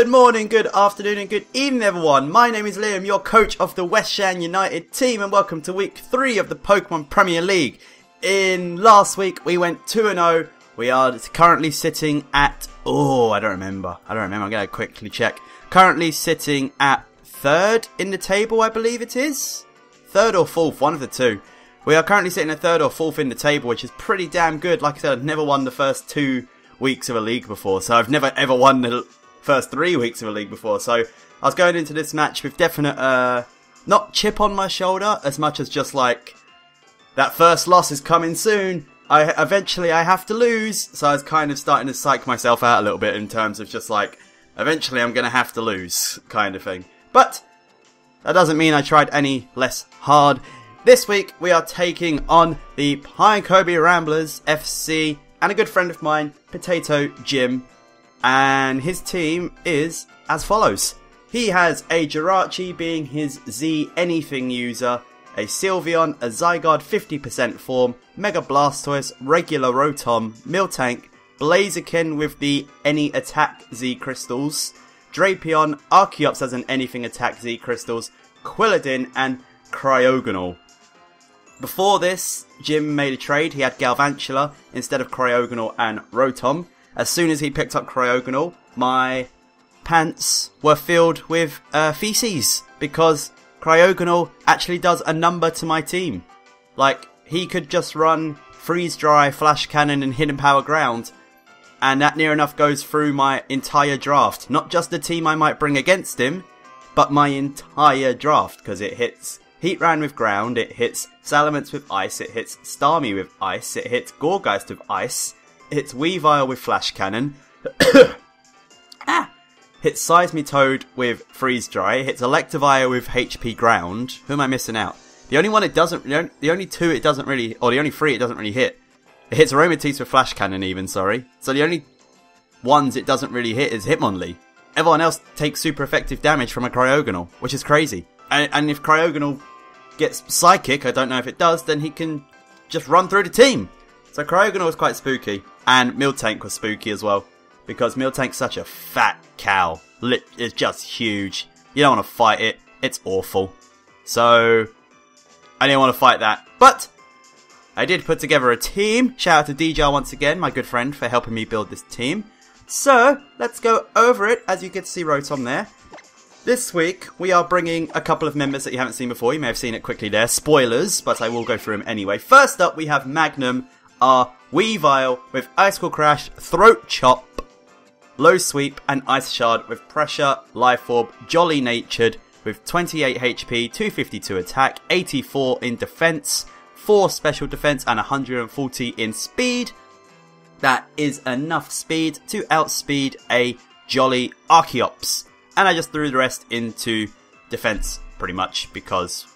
Good morning, good afternoon and good evening everyone. My name is Liam, your coach of the West Shan United team, and welcome to week 3 of the Pokemon Premier League. In last week we went 2-0. We are currently sitting at, I don't remember, I'm going to quickly check. Currently sitting at 3rd in the table, I believe it is. 3rd or 4th, one of the two. We are currently sitting at 3rd or 4th in the table, which is pretty damn good. Like I said, I've never won the first 2 weeks of a league before, so I've never ever won the first 3 weeks of a league before. So I was going into this match with definite, not chip on my shoulder, as much as just like, that first loss is coming soon. Eventually I have to lose. So I was kind of starting to psych myself out a little bit in terms of just like, eventually I'm going to have to lose kind of thing. But that doesn't mean I tried any less hard. This week we are taking on the Pinecobh Ramblers FC and a good friend of mine, Potato Jim. And his team is as follows. He has a Jirachi being his Z anything user, a Sylveon, a Zygarde 50% form, Mega Blastoise, regular Rotom, Miltank, Blaziken with the any attack Z crystals, Drapion, Archeops as an anything attack Z crystals, Quilladin and Cryogonal. Before this, Jim made a trade. He had Galvantula instead of Cryogonal and Rotom. As soon as he picked up Cryogonal, my pants were filled with feces, because Cryogonal actually does a number to my team. Like, he could just run Freeze Dry, Flash Cannon and Hidden Power Ground, and that near enough goes through my entire draft. Not just the team I might bring against him, but my entire draft, because it hits Heatran with Ground, it hits Salamence with Ice, it hits Starmie with Ice, it hits Gourgeist with Ice, hits Weavile with Flash Cannon, hits Seismitoad with Freeze Dry, hits Electivire with HP Ground. Who am I missing out? The only one it doesn't, the only 2 it doesn't really, or the only 3 it doesn't really hit. It hits Aromatisse with Flash Cannon even, sorry. So the only ones it doesn't really hit is Hitmonlee. Everyone else takes super effective damage from a Cryogonal, which is crazy. And if Cryogonal gets Psychic, I don't know if it does, then he can just run through the team. So Cryogonal was quite spooky. And Miltank was spooky as well, because Miltank's such a fat cow. It's just huge. You don't want to fight it. It's awful. So I didn't want to fight that. But I did put together a team. Shout out to DJ once again, my good friend, for helping me build this team. So let's go over it. As you can see Rotom there. This week we are bringing a couple of members that you haven't seen before. You may have seen it quickly there. Spoilers, but I will go through them anyway. First up we have Magnum, our Weavile with Icicle Crash, Throat Chop, Low Sweep and Ice Shard with Pressure, Life Orb, Jolly Natured with 28 HP, 252 attack, 84 in defense, 4 special defense and 140 in speed. That is enough speed to outspeed a Jolly Archeops. And I just threw the rest into defense pretty much because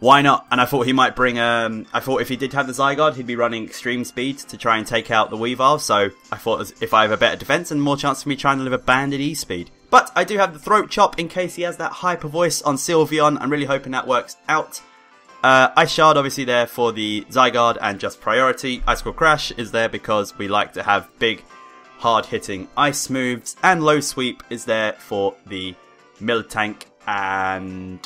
why not? And I thought he might bring, I thought if he did have the Zygarde, he'd be running extreme speed to try and take out the Weavile. So I thought if I have a better defense and more chance of me trying to live a banded E-speed. But I do have the Throat Chop in case he has that hyper voice on Sylveon. I'm really hoping that works out. Ice Shard obviously there for the Zygarde and just priority. Icicle Crash is there because we like to have big, hard hitting ice moves. And Low Sweep is there for the Miltank and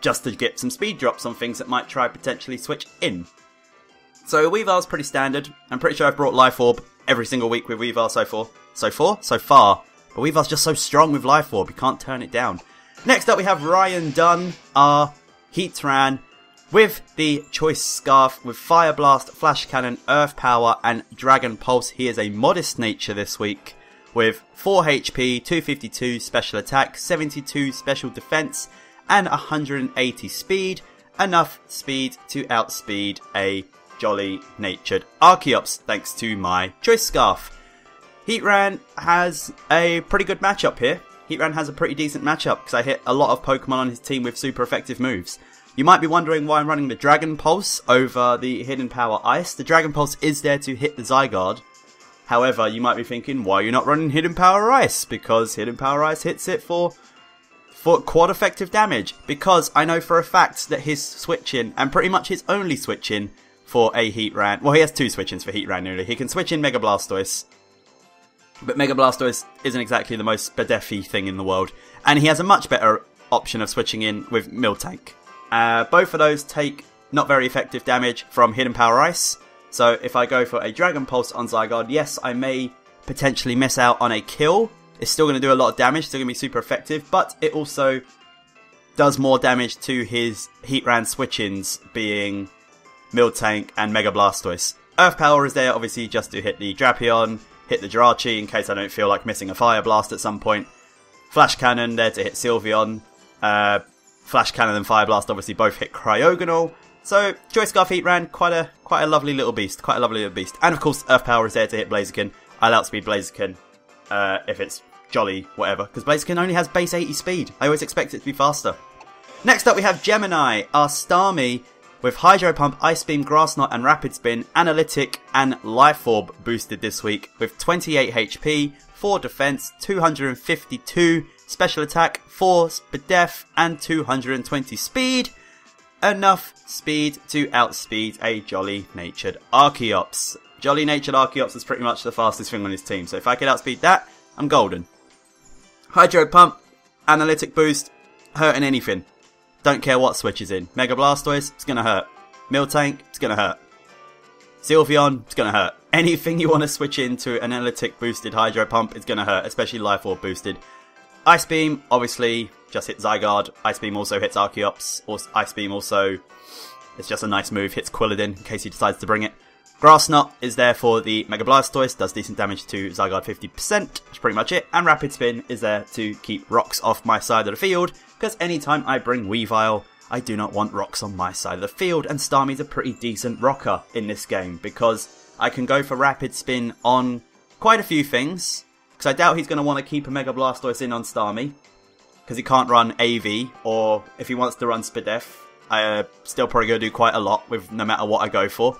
just to get some speed drops on things that might try potentially switch in. So Weavile's pretty standard. I'm pretty sure I've brought Life Orb every single week with Weavile so far. But Weavile's just so strong with Life Orb, you can't turn it down. Next up we have Ryan Dunn, our Heatran, with the Choice Scarf with Fire Blast, Flash Cannon, Earth Power and Dragon Pulse. He is a modest nature this week with 4 HP, 252 special attack, 72 special defense and 180 speed, enough speed to outspeed a Jolly Natured Archeops thanks to my Choice Scarf. Heatran has a pretty good matchup here. Heatran has a pretty decent matchup because I hit a lot of Pokemon on his team with super effective moves. You might be wondering why I'm running the Dragon Pulse over the Hidden Power Ice. The Dragon Pulse is there to hit the Zygarde. However, you might be thinking, why are you not running Hidden Power Ice? Because Hidden Power Ice hits it for quad effective damage, because I know for a fact that his switch-in, and pretty much his only switch-in for a Heatran, well he has 2 switch-ins for Heatran nearly, he can switch in Mega Blastoise, But Mega Blastoise isn't exactly the most Spadef-y thing in the world. And he has a much better option of switching in with Miltank. Both of those take not very effective damage from Hidden Power Ice. So if I go for a Dragon Pulse on Zygarde, yes, I may potentially miss out on a kill. It's still going to do a lot of damage, still going to be super effective, but it also does more damage to his Heatran switch-ins, being Miltank and Mega Blastoise. Earth Power is there, obviously, just to hit the Drapion, hit the Jirachi in case I don't feel like missing a Fire Blast at some point. Flash Cannon there to hit Sylveon. Flash Cannon and Fire Blast obviously both hit Cryogonal. So, Choice Scarf Heatran, quite a lovely little beast, And of course, Earth Power is there to hit Blaziken. I'll outspeed Blaziken if it's jolly, whatever, because Blaziken only has base 80 speed. I always expect it to be faster. Next up we have Gemini, our Starmie, with Hydro Pump, Ice Beam, Grass Knot and Rapid Spin, Analytic and Life Orb boosted this week with 28 HP, 4 defense, 252 special attack, 4 Spadef and 220 speed. Enough speed to outspeed a Jolly Natured Archeops. Jolly Natured Archeops is pretty much the fastest thing on his team, so if I could outspeed that, I'm golden. Hydro Pump, Analytic Boost, hurting anything. Don't care what switches in. Mega Blastoise, it's gonna hurt. Miltank, it's gonna hurt. Sylveon, it's gonna hurt. Anything you want to switch into an Analytic boosted Hydro Pump is gonna hurt, especially Life Orb boosted. Ice Beam, obviously, just hits Zygarde. Ice Beam also hits Archeops. Ice Beam also, it's just a nice move, hits Quilladin in case he decides to bring it. Grass Knot is there for the Mega Blastoise, does decent damage to Zygarde 50%, that's pretty much it. And Rapid Spin is there to keep rocks off my side of the field, because anytime I bring Weavile, I do not want rocks on my side of the field, and Starmie's a pretty decent rocker in this game, because I can go for Rapid Spin on quite a few things, because I doubt he's going to want to keep a Mega Blastoise in on Starmie, because he can't run AV, or if he wants to run Spadef, I still probably going to do quite a lot with no matter what I go for.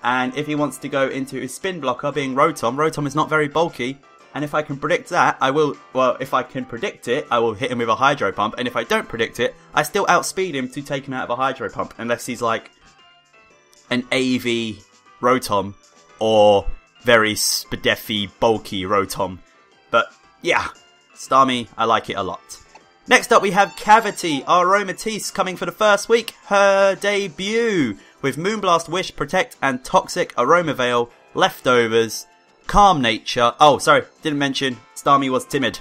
And if he wants to go into his spin blocker, being Rotom, Rotom is not very bulky, and if I can predict that, I will, well, if I can predict it, I will hit him with a Hydro Pump, and if I don't predict it, I still outspeed him to take him out of a Hydro Pump, unless he's like an AV Rotom, or very Spadef-y, bulky Rotom. But yeah, Starmie, I like it a lot. Next up we have Cavity, our Aromatisse, coming for the first week, her debut, with Moonblast, Wish, Protect and Toxic, Aroma Veil, Leftovers, Calm Nature. Oh, sorry, didn't mention Starmie was timid.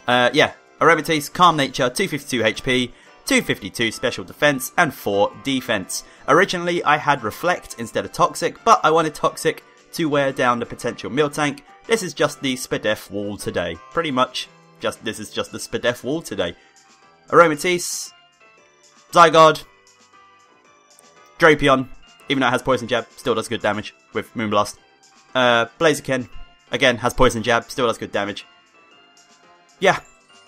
Yeah, Aromatisse, Calm Nature, 252 HP, 252 Special Defense, and 4 Defense. Originally, I had Reflect instead of Toxic, but I wanted Toxic to wear down the potential Miltank. This is just the Spadef wall today. Pretty much, this is just the Spadef wall today. Aromatisse, Zygarde, Drapion, even though it has Poison Jab, still does good damage with Moonblast. Blaziken, again, has Poison Jab, still does good damage. Yeah,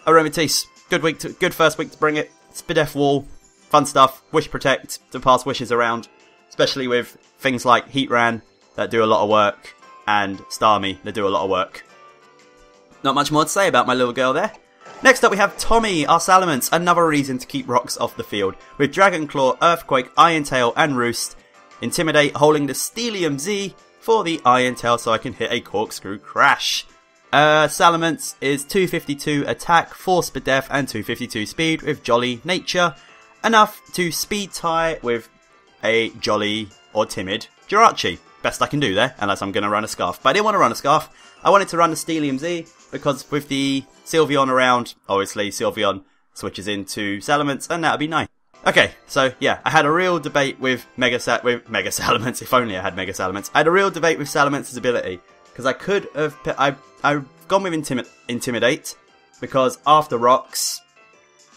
Aromatisse, good first week to bring it. Spadef Wall, fun stuff. Wish Protect to pass wishes around, especially with things like Heatran that do a lot of work, and Starmie that do a lot of work. Not much more to say about my little girl there. Next up we have Tommy, our Salamence, another reason to keep rocks off the field, with Dragon Claw, Earthquake, Iron Tail and Roost. Intimidate, holding the Steelium Z for the Iron Tail so I can hit a Corkscrew Crash. Salamence is 252 attack, 4 Spadef and 252 speed with Jolly Nature. Enough to speed tie with a Jolly or Timid Jirachi. Best I can do there, unless I'm going to run a Scarf. But I didn't want to run a Scarf. I wanted to run the Steelium Z, because with the Sylveon around, obviously Sylveon switches into Salamence, and that would be nice. Okay, so yeah, I had a real debate with Mega Salamence, if only I had Mega Salamence. I had a real debate with Salamence's ability, because I could have, I've gone with Intimidate, because after Rocks,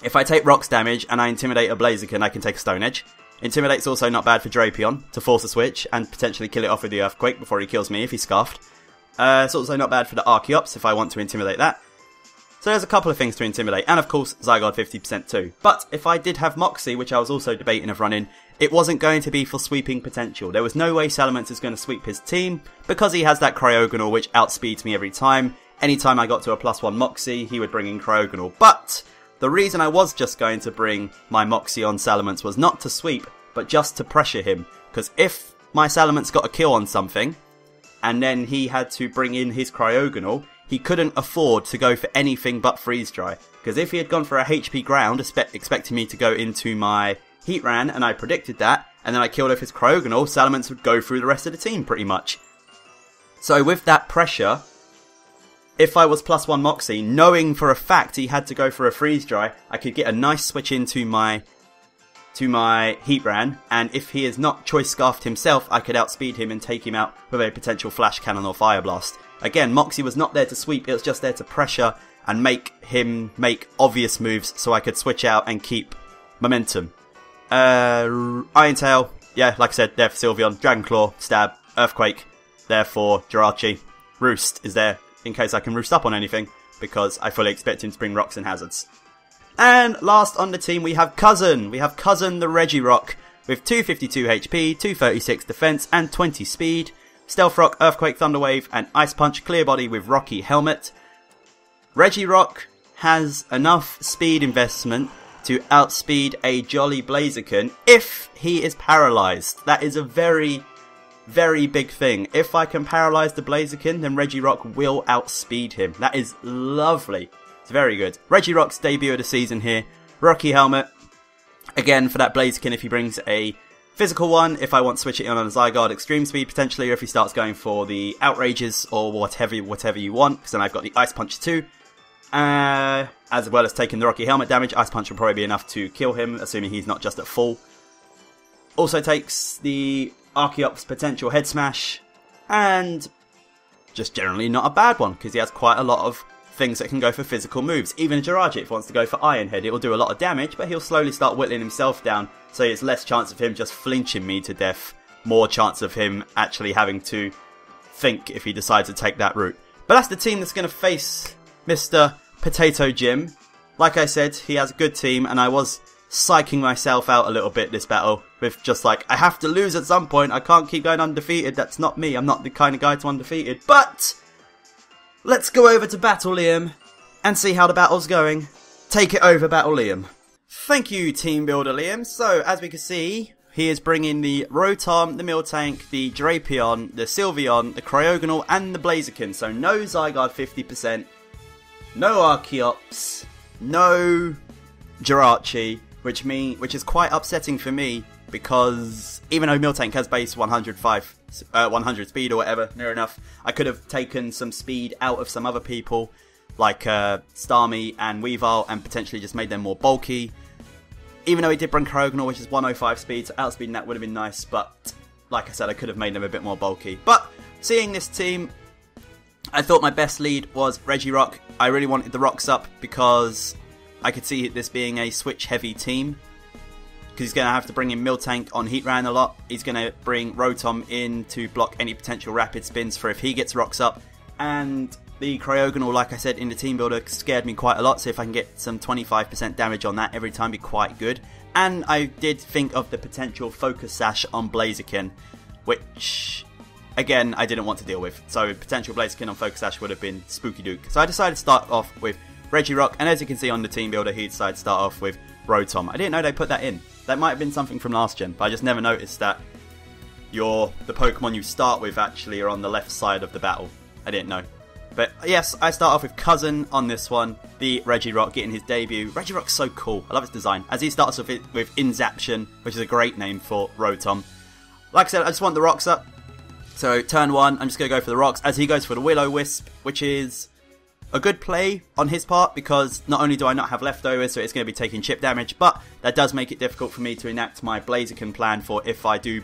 if I take Rocks damage and I Intimidate a Blaziken, I can take a Stone Edge. Intimidate's also not bad for Drapion, to force a switch, and potentially kill it off with the Earthquake before he kills me if he's Scarfed. It's also not bad for the Archeops if I want to Intimidate that. So there's a couple of things to Intimidate, and of course Zygarde 50% too. But if I did have Moxie, which I was also debating of running, it wasn't going to be for sweeping potential. There was no way Salamence is going to sweep his team, because he has that Cryogonal which outspeeds me every time. Anytime I got to a +1 Moxie, he would bring in Cryogonal. But the reason I was just going to bring my Moxie on Salamence was not to sweep, but just to pressure him. Because if my Salamence got a kill on something, and then he had to bring in his Cryogonal, he couldn't afford to go for anything but Freeze Dry. Because if he had gone for a HP Ground, expecting me to go into my Heatran, and I predicted that, and then I killed off his Cryogonal, Salamence would go through the rest of the team pretty much. So with that pressure, if I was +1 Moxie, knowing for a fact he had to go for a Freeze Dry, I could get a nice switch into my Heatran, and if he is not Choice Scarfed himself, I could outspeed him and take him out with a potential Flash Cannon or Fire Blast. Again, Moxie was not there to sweep, it was just there to pressure and make him make obvious moves so I could switch out and keep momentum. Iron Tail, yeah, like I said, there for Sylveon. Dragon Claw, Stab, Earthquake, there for Jirachi. Roost is there in case I can roost up on anything, because I fully expect him to bring rocks and hazards. And last on the team we have Cousin. We have Cousin the Regirock with 252 HP, 236 defense and 20 speed. Stealth Rock, Earthquake, Thunder Wave and Ice Punch, Clear Body with Rocky Helmet. Regirock has enough speed investment to outspeed a Jolly Blaziken if he is paralysed. That is a very, very big thing. If I can paralyse the Blaziken, then Regirock will outspeed him. That is lovely. It's very good. Regirock's debut of the season here. Rocky Helmet. Again, for that Blaziken, if he brings a physical one, if I want to switch it on a Zygarde Extreme Speed, potentially, or if he starts going for the Outrages or whatever you want, because then I've got the Ice Punch too. As well as taking the Rocky Helmet damage, Ice Punch will probably be enough to kill him, assuming he's not just at full. Also takes the Archeop's potential Head Smash, and just generally not a bad one, because he has quite a lot of things that can go for physical moves. Even Jirachi, if he wants to go for Iron Head, it will do a lot of damage, but he'll slowly start whittling himself down, so it's less chance of him just flinching me to death, more chance of him actually having to think if he decides to take that route. But that's the team that's going to face Mr. Potato Jim. Like I said, he has a good team, and I was psyching myself out a little bit this battle, with just like, I have to lose at some point, I can't keep going undefeated, that's not me, I'm not the kind of guy to undefeated. But let's go over to Battle Liam and see how the battle's going. Take it over, Battle Liam. Thank you, Team Builder Liam. So, as we can see, he is bringing the Rotom, the Miltank, the Drapion, the Sylveon, the Cryogonal, and the Blaziken. So, no Zygarde 50%, no Archeops, no Jirachi, which is quite upsetting for me, because even though Miltank has base 100 speed or whatever, near enough, I could have taken some speed out of some other people, like Starmie and Weavile, and potentially just made them more bulky. Even though he did bring Cryogonal, which is 105 speed, so outspeeding that would have been nice, but like I said, I could have made them a bit more bulky. But seeing this team, I thought my best lead was Regirock. I really wanted the rocks up because I could see this being a switch-heavy team, because he's going to have to bring in Miltank on Heatran a lot. He's going to bring Rotom in to block any potential rapid spins for if he gets rocks up. And the Cryogonal, like I said, in the team builder scared me quite a lot, so if I can get some 25% damage on that every time, be quite good. And I did think of the potential Focus Sash on Blaziken, which, again, I didn't want to deal with. So potential Blaziken on Focus Sash would have been spooky dook. So I decided to start off with Regirock, and as you can see on the team builder, he decided to start off with Rotom. I didn't know they put that in. That might have been something from last gen, but I just never noticed that the Pokemon you start with actually are on the left side of the battle. I didn't know. But yes, I start off with Cousin on this one, the Regirock getting his debut. Regirock's so cool. I love its design. As he starts with Inzaption, which is a great name for Rotom. Like I said, I just want the rocks up. So turn one, I'm just going to go for the rocks, as he goes for the Will-O-Wisp, which is a good play on his part, because not only do I not have leftovers, so it's going to be taking chip damage, but that does make it difficult for me to enact my Blaziken plan for if I do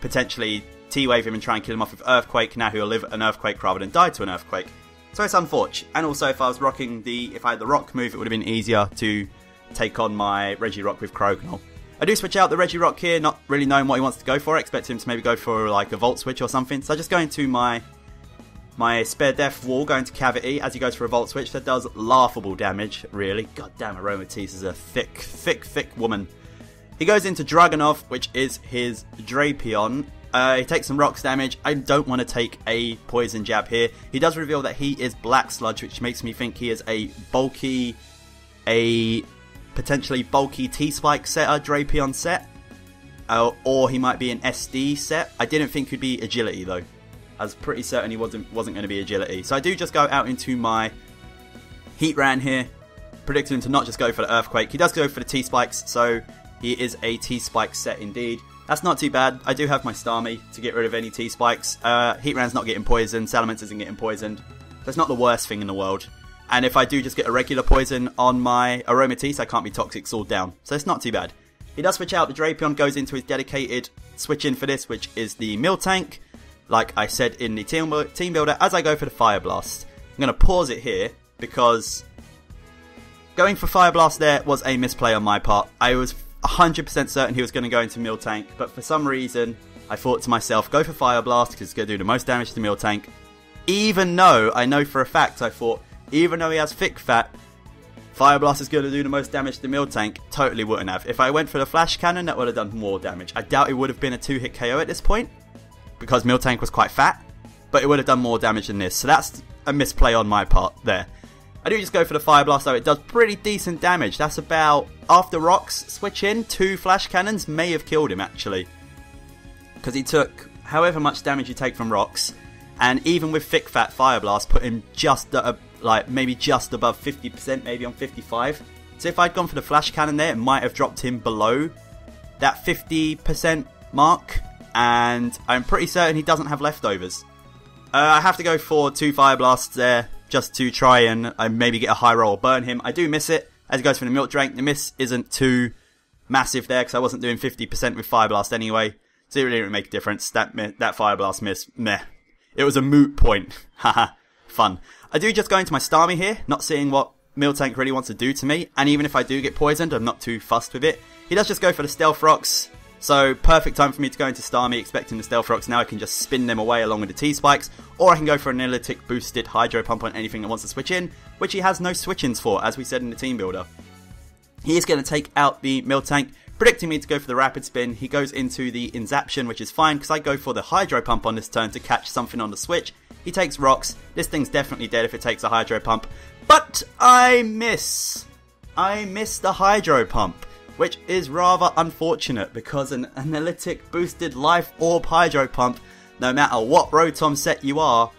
potentially T-Wave him and try and kill him off with Earthquake. Now he'll live an Earthquake rather than die to an Earthquake. So it's unfortunate. And also if I had the Rock move, it would have been easier to take on my Regirock with Cryogonal. I do switch out the Regirock here, not really knowing what he wants to go for. I expect him to maybe go for like a Volt Switch or something. So I just go into my Spare Death wall, going to Cavity as he goes for a Volt Switch. That does laughable damage, really. God damn, Aromatisse is a thick woman. He goes into Dragunov, which is his Drapion. He takes some rocks damage. I don't want to take a poison jab here. He does reveal that he is Black Sludge, which makes me think he is a potentially bulky T-Spike setter, Drapion set. Or he might be an SD set. I didn't think he'd be Agility though. I was pretty certain he wasn't going to be agility. So I do just go out into my Heatran here, predicting him to not just go for the Earthquake. He does go for the T-Spikes, so he is a T-Spike set indeed. That's not too bad. I do have my Starmie to get rid of any T-Spikes. Heatran's not getting poisoned, Salamence isn't getting poisoned, so it's not the worst thing in the world. And if I do just get a regular poison on my Aromatisse, I can't be Toxic Sword down, so it's not too bad. He does switch out, the Drapion goes into his dedicated switch in for this, which is the Miltank. Like I said in the team builder, as I go for the Fire Blast, I'm going to pause it here because going for Fire Blast there was a misplay on my part. I was 100% certain he was going to go into Miltank, but for some reason I thought to myself, go for Fire Blast because it's going to do the most damage to Miltank. Even though I know for a fact, I thought, even though he has Thick Fat, Fire Blast is going to do the most damage to Miltank. Totally wouldn't have. If I went for the Flash Cannon, that would have done more damage. I doubt it would have been a 2-hit KO at this point, because Miltank was quite fat, but it would have done more damage than this. So that's a misplay on my part there. I do just go for the Fire Blast though. It does pretty decent damage. That's about, after Rocks switch in, 2 Flash Cannons may have killed him actually. Because he took however much damage you take from Rocks, and even with Thick Fat, Fire Blast put him just like maybe just above 50%, maybe on 55. So if I'd gone for the Flash Cannon there, it might have dropped him below that 50% mark, and I'm pretty certain he doesn't have leftovers. I have to go for 2 Fire Blasts there, just to try and maybe get a high roll or burn him. I do miss it, as he goes for the Milk Drink. The miss isn't too massive there, because I wasn't doing 50% with Fire Blast anyway, so it really didn't make a difference. That Fire Blast miss, meh. It was a moot point. Haha, fun. I do just go into my Starmie here, not seeing what Miltank really wants to do to me, and even if I do get poisoned, I'm not too fussed with it. He does just go for the Stealth Rocks, so perfect time for me to go into Starmie, expecting the Stealth Rocks. Now I can just spin them away along with the T-Spikes, or I can go for an Analytic boosted Hydro Pump on anything that wants to switch in, which he has no switch-ins for, as we said in the team builder. He is going to take out the Miltank, predicting me to go for the Rapid Spin. He goes into the Inzaption, which is fine, because I go for the Hydro Pump on this turn to catch something on the switch. He takes Rocks. This thing's definitely dead if it takes a Hydro Pump. But I miss the Hydro Pump, which is rather unfortunate, because an Analytic boosted Life Orb Hydro Pump, no matter what Rotom set you are,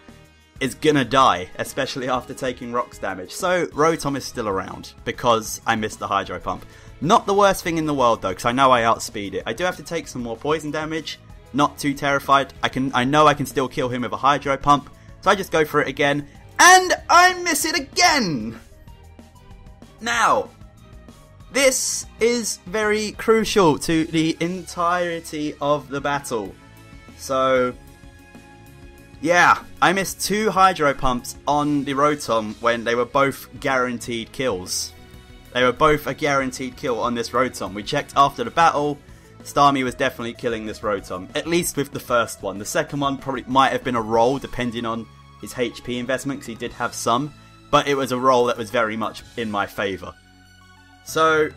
is gonna die, especially after taking Rocks damage. So Rotom is still around, because I missed the Hydro Pump. Not the worst thing in the world though, because I know I outspeed it. I do have to take some more poison damage. Not too terrified. I know I can still kill him with a Hydro Pump. So I just go for it again. And I miss it again! Now, this is very crucial to the entirety of the battle. So, yeah, I missed 2 Hydro Pumps on the Rotom when they were both guaranteed kills. They were both a guaranteed kill on this Rotom. We checked after the battle. Starmie was definitely killing this Rotom, at least with the first one. The second one probably might have been a roll, depending on his HP investment, because he did have some, but it was a roll that was very much in my favour. So,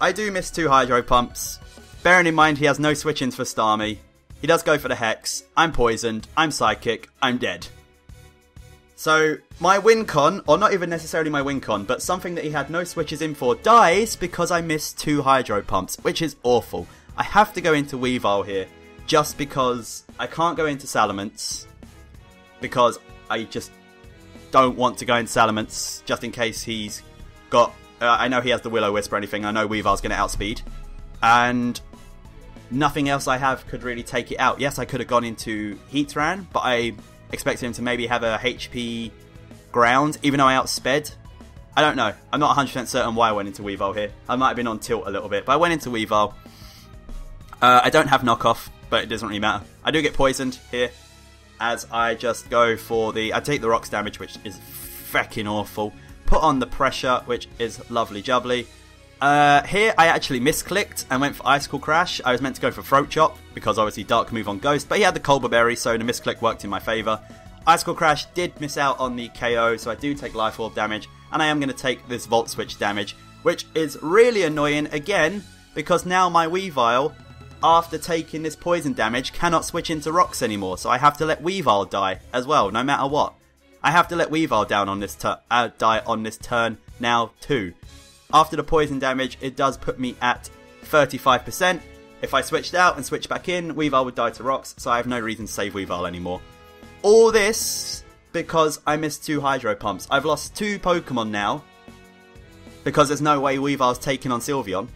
I do miss 2 Hydro Pumps. Bearing in mind he has no switch-ins for Starmie. He does go for the Hex. I'm poisoned. I'm Psychic. I'm dead. So, my win con, or not even necessarily my win con, but something that he had no switches in for, dies because I missed 2 Hydro Pumps, which is awful. I have to go into Weavile here, just because I can't go into Salamence, because I just don't want to go into Salamence, just in case he's got, I know he has the Will-O-Wisp or anything, I know Weavile's going to outspeed, and nothing else I have could really take it out. Yes, I could have gone into Heatran, but I expected him to maybe have a HP ground, even though I outsped. I don't know. I'm not 100% certain why I went into Weavile here. I might have been on tilt a little bit, but I went into Weavile. I don't have knockoff, but it doesn't really matter. I do get poisoned here, as I just go for the... I take the Rocks damage, which is feckin' awful. Put on the Pressure, which is lovely jubbly. Here, I actually misclicked and went for Icicle Crash. I was meant to go for Throat Chop, because obviously Dark Move on Ghost, but he had the Colbur Berry, so the misclick worked in my favour. Icicle Crash did miss out on the KO, so I do take Life Orb damage, and I am going to take this Volt Switch damage, which is really annoying, again, because now my Weavile, after taking this poison damage, cannot switch into Rocks anymore, so I have to let Weavile die as well, no matter what. I have to let Weavile down on this die on this turn now too. After the poison damage, it does put me at 35%. If I switched out and switched back in, Weavile would die to Rocks, so I have no reason to save Weavile anymore. All this because I missed 2 Hydro Pumps. I've lost 2 Pokemon now because there's no way Weavile's taking on Sylveon.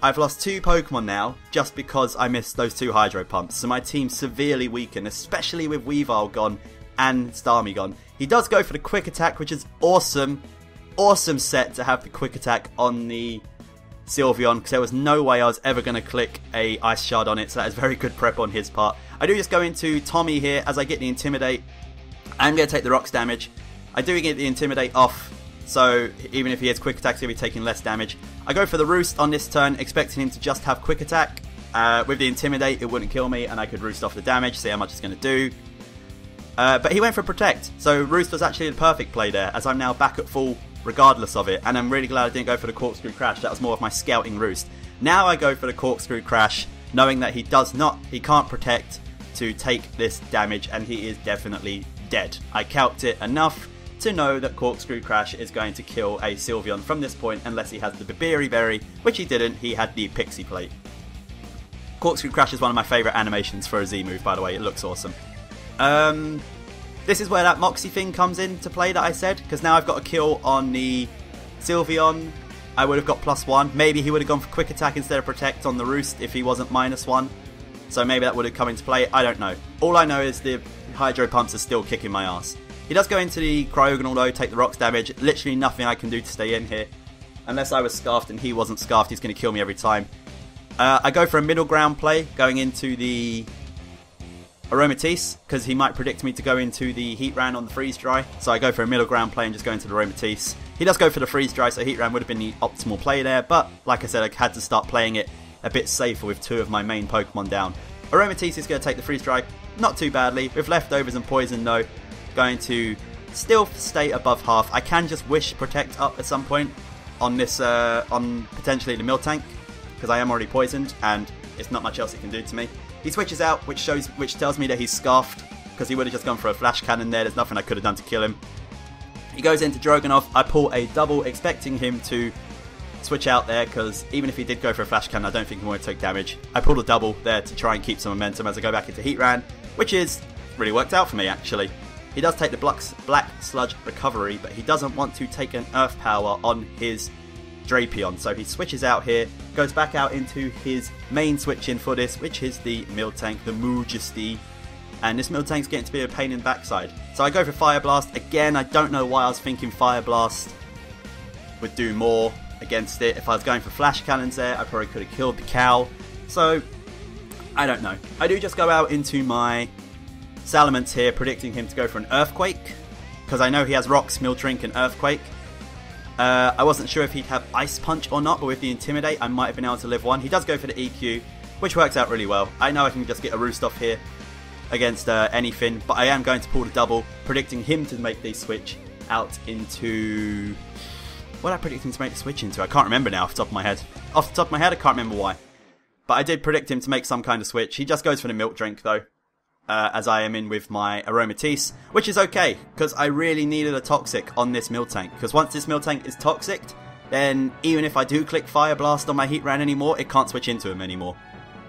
I've lost 2 Pokemon now just because I missed those 2 Hydro Pumps. So my team's severely weakened, especially with Weavile gone and Starmie gone. He does go for the Quick Attack, which is awesome. Awesome set to have the Quick Attack on the Sylveon, because there was no way I was ever going to click a Ice Shard on it, so that is very good prep on his part. I do just go into Tommy here as I get the Intimidate. I'm going to take the Rocks damage. I do get the Intimidate off, so even if he has Quick Attack, he'll be taking less damage. I go for the Roost on this turn, expecting him to just have Quick Attack. With the Intimidate, it wouldn't kill me, and I could Roost off the damage, see how much it's going to do. But he went for Protect, so Roost was actually the perfect play there, as I'm now back at full regardless of it, and I'm really glad I didn't go for the Corkscrew Crash. That was more of my scouting Roost. Now I go for the Corkscrew Crash, knowing that he can't Protect to take this damage, and he is definitely dead. I calced it enough to know that Corkscrew Crash is going to kill a Sylveon from this point, unless he has the Babiri Berry, which he didn't. He had the Pixie Plate. Corkscrew Crash is one of my favourite animations for a Z move, by the way. It looks awesome. This is where that Moxie thing comes into play that I said, because now I've got a kill on the Sylveon. I would have got +1. Maybe he would have gone for Quick Attack instead of Protect on the Roost if he wasn't -1. So maybe that would have come into play. I don't know. All I know is the Hydro Pumps are still kicking my ass. He does go into the Cryogonal though, take the Rocks damage. Literally nothing I can do to stay in here. Unless I was Scarfed and he wasn't Scarfed, he's going to kill me every time. I go for a middle ground play, going into the Aromatisse, because he might predict me to go into the Heatran on the Freeze Dry. So I go for a middle ground play and just go into the Aromatisse. He does go for the Freeze Dry, so Heatran would have been the optimal play there. But like I said, I had to start playing it a bit safer with 2 of my main Pokemon down. Aromatisse is going to take the Freeze Dry, not too badly. With Leftovers and Poison though, going to still stay above half. I can just Wish Protect up at some point on this, on potentially the Miltank, because I am already poisoned and it's not much else it can do to me. He switches out, which tells me that he's Scarfed, because he would have just gone for a Flash Cannon there. There's nothing I could have done to kill him. He goes into Drogonov. I pull a double, expecting him to switch out there, because even if he did go for a Flash Cannon, I don't think he would take damage. I pulled a double there to try and keep some momentum as I go back into Heatran, which is really worked out for me, actually. He does take the Black Sludge Recovery, but he doesn't want to take an Earth Power on his Drapion, so he switches out here, goes back out into his main switch in for this, which is the Miltank, the Majesty, and this Miltank's getting to be a pain in the backside. So I go for Fire Blast. Again, I don't know why I was thinking Fire Blast would do more against it. If I was going for Flash Cannons there, I probably could have killed the cow. So, I don't know. I do just go out into my Salamence here, predicting him to go for an Earthquake, because I know he has Rocks, Miltank, and Earthquake. I wasn't sure if he'd have Ice Punch or not, but with the Intimidate, I might have been able to live 1. He does go for the EQ, which works out really well. I know I can just get a Roost off here against anything, but I am going to pull the double, predicting him to make the switch out into... What did I predict him to make the switch into? I can't remember now off the top of my head. Off the top of my head, I can't remember why. But I did predict him to make some kind of switch. He just goes for the Milk Drink, though. As I am in with my Aromatisse, which is okay, because I really needed a Toxic on this Miltank, because once this Miltank is Toxic, then even if I do click Fire Blast on my Heatran anymore, it can't switch into him anymore,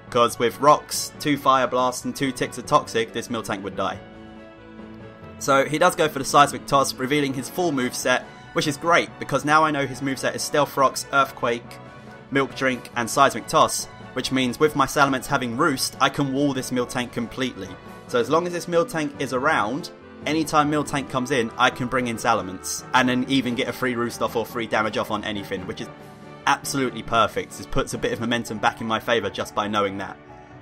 because with Rocks, 2 Fire Blasts and 2 ticks of Toxic, this Miltank would die. So he does go for the Seismic Toss, revealing his full moveset, which is great, because now I know his moveset is Stealth Rocks, Earthquake, Milk Drink, and Seismic Toss, which means with my Salamence having Roost, I can wall this Miltank completely. So as long as this Miltank is around, anytime Miltank comes in, I can bring in Salamence, and then even get a free Roost off or free damage off on anything, which is absolutely perfect. This puts a bit of momentum back in my favour just by knowing that.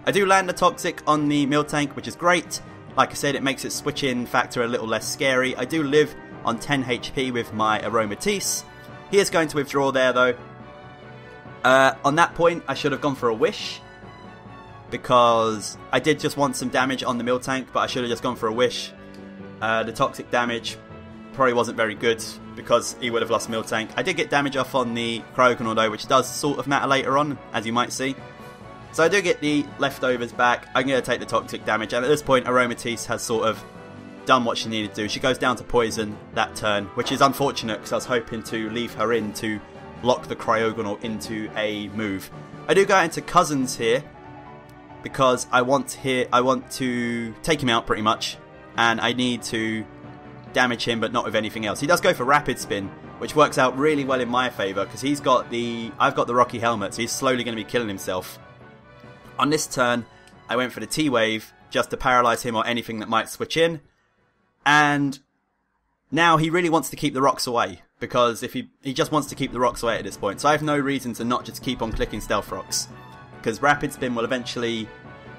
I do land the Toxic on the Miltank, which is great. Like I said, it makes its switch in factor a little less scary. I do live on 10 HP with my Aromatisse. He is going to withdraw there though. On that point, I should have gone for a Wish, because I did just want some damage on the Miltank, but I should have just gone for a Wish. The Toxic damage probably wasn't very good, because he would have lost Miltank. I did get damage off on the Cryogonal though, which does sort of matter later on, as you might see. So I do get the Leftovers back. I'm going to take the Toxic damage, and at this point Aromatisse has sort of done what she needed to do. She goes down to Poison that turn, which is unfortunate, because I was hoping to leave her in to lock the Cryogonal into a move. I do go into Cousins here, because I want to take him out pretty much. and I need to damage him, but not with anything else. He does go for Rapid Spin, which works out really well in my favour, because I've got the Rocky Helmet, so he's slowly going to be killing himself. On this turn, I went for the T-Wave, just to paralyse him or anything that might switch in, and now he really wants to keep the rocks away, because if he just wants to keep the rocks away at this point, so I have no reason to not just keep on clicking Stealth Rocks, because Rapid Spin will eventually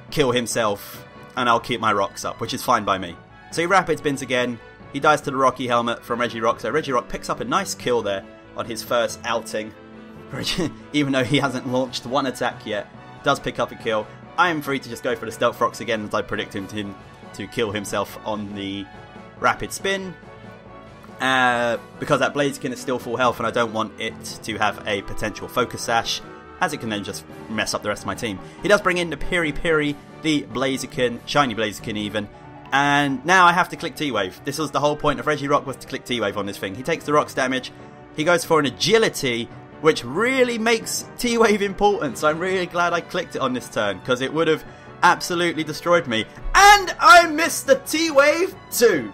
kill himself, and I'll keep my rocks up, which is fine by me. So he Rapid Spins again. He dies to the Rocky Helmet from Regirock, so Regirock picks up a nice kill there on his first outing. Even though he hasn't launched one attack yet, does pick up a kill. I am free to just go for the Stealth Rocks again, as I predict him to kill himself on the Rapid Spin. Because that Blaziken is still full health, and I don't want it to have a potential Focus Sash, as it can then just mess up the rest of my team. He does bring in the Piri, the Blaziken, shiny Blaziken even, and now I have to click T-Wave. This was the whole point of Regirock, was to click T-Wave on this thing. He takes the rocks damage, he goes for an Agility, which really makes T-Wave important, so I'm really glad I clicked it on this turn, because it would have absolutely destroyed me. And I missed the T-Wave too!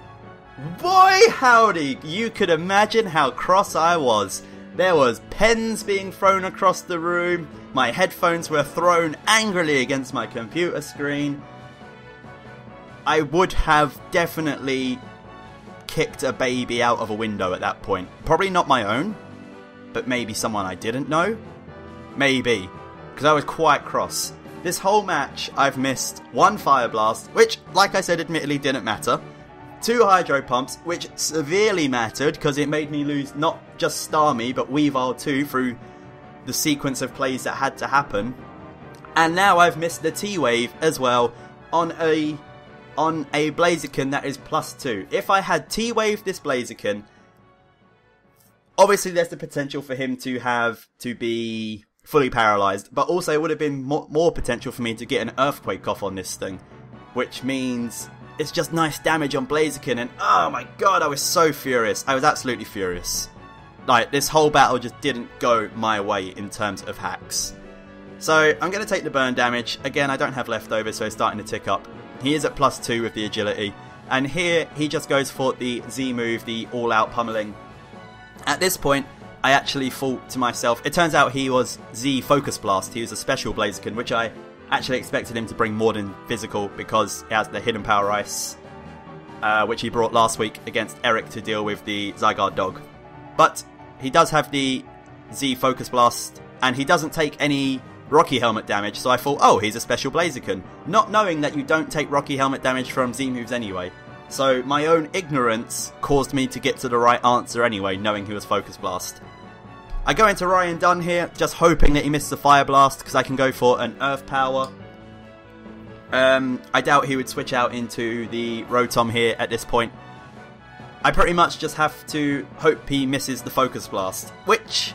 Boy howdy, you could imagine how cross I was. There was pens being thrown across the room, my headphones were thrown angrily against my computer screen. I would have definitely kicked a baby out of a window at that point. Probably not my own, but maybe someone I didn't know. Maybe, because I was quite cross. This whole match I've missed one Fire Blast, which, like I said, admittedly didn't matter. 2 Hydro Pumps, which severely mattered, because it made me lose not just Starmie, but Weavile too, through the sequence of plays that had to happen. And now I've missed the T-Wave as well, on a Blaziken that is +2. If I had T-Wave this Blaziken, obviously there's the potential for him to be fully paralysed, but also it would have been more potential for me to get an Earthquake off on this thing, which means it's just nice damage on Blaziken, and oh my god, I was so furious. I was absolutely furious. Like, this whole battle just didn't go my way in terms of hacks. So, I'm going to take the burn damage. Again, I don't have leftovers, so it's starting to tick up. He is at +2 with the agility. And here, he just goes for the Z move, the all-out pummeling. At this point, I actually thought to myself, it turns out he was Z Focus Blast. He was a special Blaziken, which I actually expected him to bring more than physical, because he has the Hidden Power Ice, which he brought last week against Eric to deal with the Zygarde dog. But he does have the Z Focus Blast, and he doesn't take any Rocky Helmet damage, so I thought, oh, he's a special Blaziken, not knowing that you don't take Rocky Helmet damage from Z moves anyway. So my own ignorance caused me to get to the right answer anyway, knowing he was Focus Blast. I go into Ryan Dunn here, just hoping that he misses a Fire Blast, because I can go for an Earth Power. I doubt he would switch out into the Rotom here at this point. I pretty much just have to hope he misses the Focus Blast, which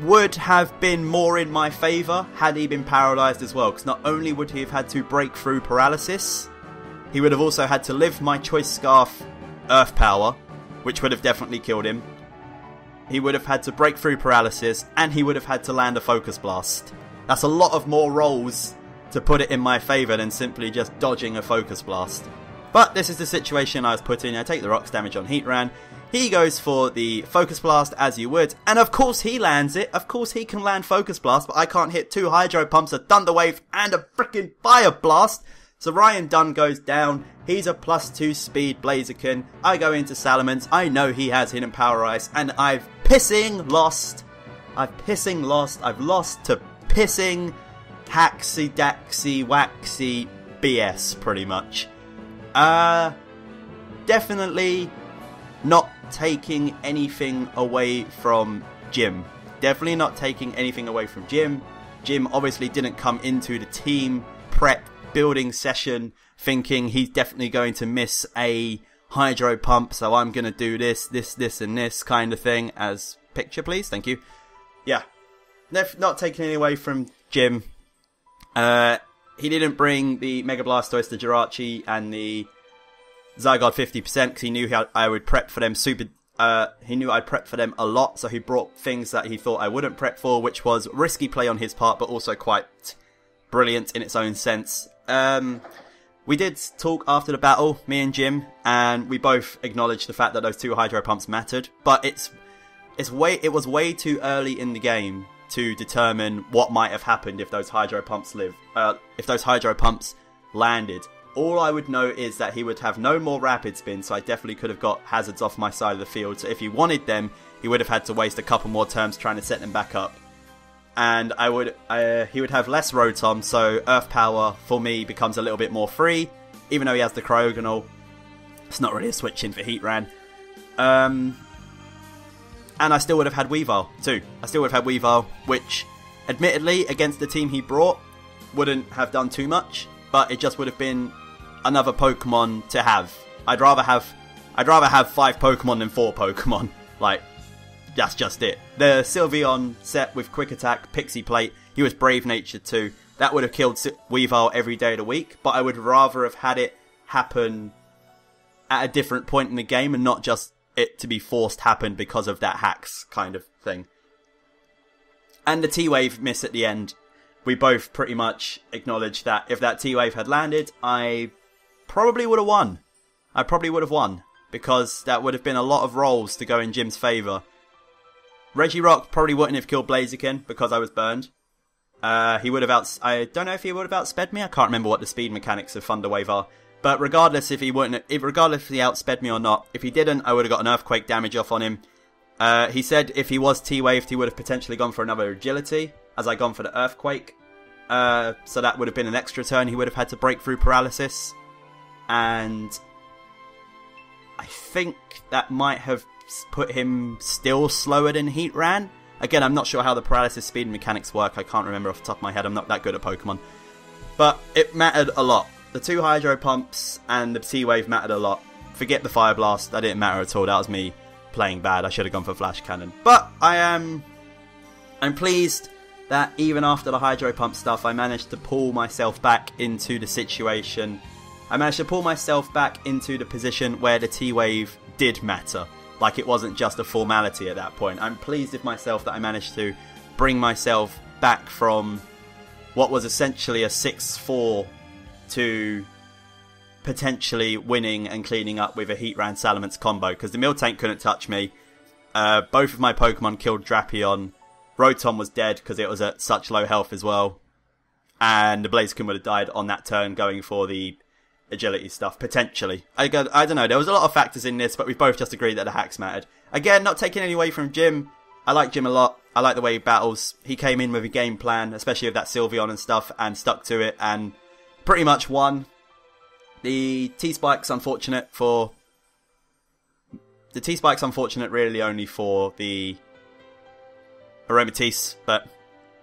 would have been more in my favour had he been paralysed as well, because not only would he have had to break through paralysis, he would have also had to live my Choice Scarf Earth Power, which would have definitely killed him. He would have had to break through paralysis, and he would have had to land a Focus Blast. That's a lot of more rolls to put it in my favour than simply just dodging a Focus Blast. But this is the situation I was put in. I take the rocks damage on Heatran. He goes for the Focus Blast, as you would, and of course he lands it. Of course he can land Focus Blast, but I can't hit 2 Hydro Pumps, a Thunder Wave, and a freaking Fire Blast. So Ryan Dunn goes down. He's a +2 speed Blaziken. I go into Salamence. I know he has Hidden Power Ice, and I've pissing lost. I've lost to pissing Haxy Daxy Waxy BS, pretty much. Definitely not taking anything away from Jim. Definitely not taking anything away from Jim. Jim obviously didn't come into the team prep building session thinking he's definitely going to miss a Hydro Pump, so I'm going to do this, and this kind of thing. As picture, please. Thank you. Yeah. Not taking anything away from Jim. He didn't bring the Mega Blastoise, the Jirachi, and the Zygarde 50% because he knew I would prep for them he knew I'd prep for them a lot, so he brought things that he thought I wouldn't prep for, which was risky play on his part, but also quite brilliant in its own sense. We did talk after the battle, me and Jim, and we both acknowledged the fact that those 2 hydro pumps mattered. But it was way too early in the game to determine what might have happened if those hydro pumps landed. All I would know is that he would have no more rapid spin, so I definitely could have got hazards off my side of the field. So if he wanted them, he would have had to waste a couple more turns trying to set them back up. And he would have less Rotom, so Earth Power for me becomes a little bit more free, even though he has the Cryogonal. It's not really a switch in for Heatran. And I still would have had Weavile too. I still would have had Weavile, which admittedly against the team he brought wouldn't have done too much, but it just would have been another Pokemon to have. I'd rather have 5 Pokemon than 4 Pokemon. Like, that's just it. The Sylveon set with Quick Attack, Pixie Plate, he was Brave Natured too. That would have killed Weavile every day of the week, but I would rather have had it happen at a different point in the game and not just it to be forced happen because of that hacks kind of thing. And the T-Wave miss at the end, we both pretty much acknowledged that if that T-Wave had landed, I probably would have won. Because that would have been a lot of rolls to go in Jim's favour. Regirock probably wouldn't have killed Blaziken because I was burned. He would have I don't know if he would have outsped me. I can't remember what the speed mechanics of Thunder Wave are. But regardless if he outsped me or not, if he didn't, I would have got an Earthquake damage off on him. He said if he was T-Waved, he would have potentially gone for another Agility, as I gone for the Earthquake. So that would have been an extra turn he would have had to break through Paralysis. And I think that might have put him still slower than Heatran. Again, I'm not sure how the Paralysis speed mechanics work. I can't remember off the top of my head. I'm not that good at Pokemon. But it mattered a lot. The 2 Hydro Pumps and the T-Wave mattered a lot. Forget the Fire Blast. That didn't matter at all. That was me playing bad. I should have gone for Flash Cannon. But I'm pleased that even after the Hydro Pump stuff, I managed to pull myself back into the situation. I managed to pull myself back into the position where the T-Wave did matter. Like it wasn't just a formality at that point. I'm pleased with myself that I managed to bring myself back from what was essentially a 6-4 to potentially winning and cleaning up with a Heatran Salamence combo. Because the Miltank couldn't touch me. Both of my Pokemon killed Drapion. Rotom was dead because it was at such low health as well. And the Blaziken would have died on that turn going for the agility stuff, potentially. I don't know, there was a lot of factors in this, but we both just agreed that the hacks mattered. Again, not taking any away from Jim. I like Jim a lot. I like the way he battles. He came in with a game plan, especially with that Sylveon and stuff, and stuck to it, and pretty much won. The T-Spike's unfortunate really only for the Aromatisse, but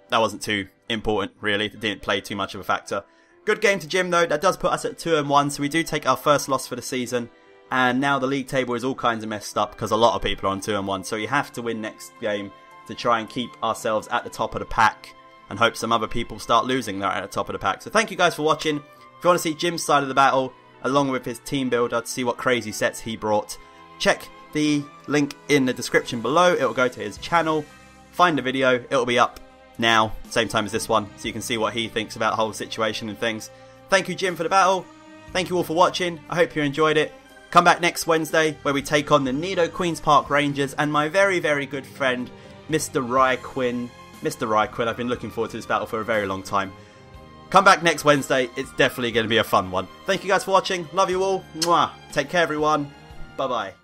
that wasn't too important, really. It didn't play too much of a factor. Good game to Jim though. That does put us at 2-1, so we do take our first loss for the season. And now the league table is all kinds of messed up because a lot of people are on 2-1. So we have to win next game to try and keep ourselves at the top of the pack and hope some other people start losing that at the top of the pack. So thank you guys for watching. If you want to see Jim's side of the battle along with his team builder to see what crazy sets he brought, check the link in the description below. It will go to his channel. Find the video. It will be up now, same time as this one, so you can see what he thinks about the whole situation and things. Thank you, Jim, for the battle. Thank you all for watching. I hope you enjoyed it. Come back next Wednesday where we take on the Nido Queen's Park Rangers and my very, very good friend, Mr. Ryquin. Mr. Ryquin, I've been looking forward to this battle for a very long time. Come back next Wednesday. It's definitely going to be a fun one. Thank you guys for watching. Love you all. Mwah. Take care, everyone. Bye-bye.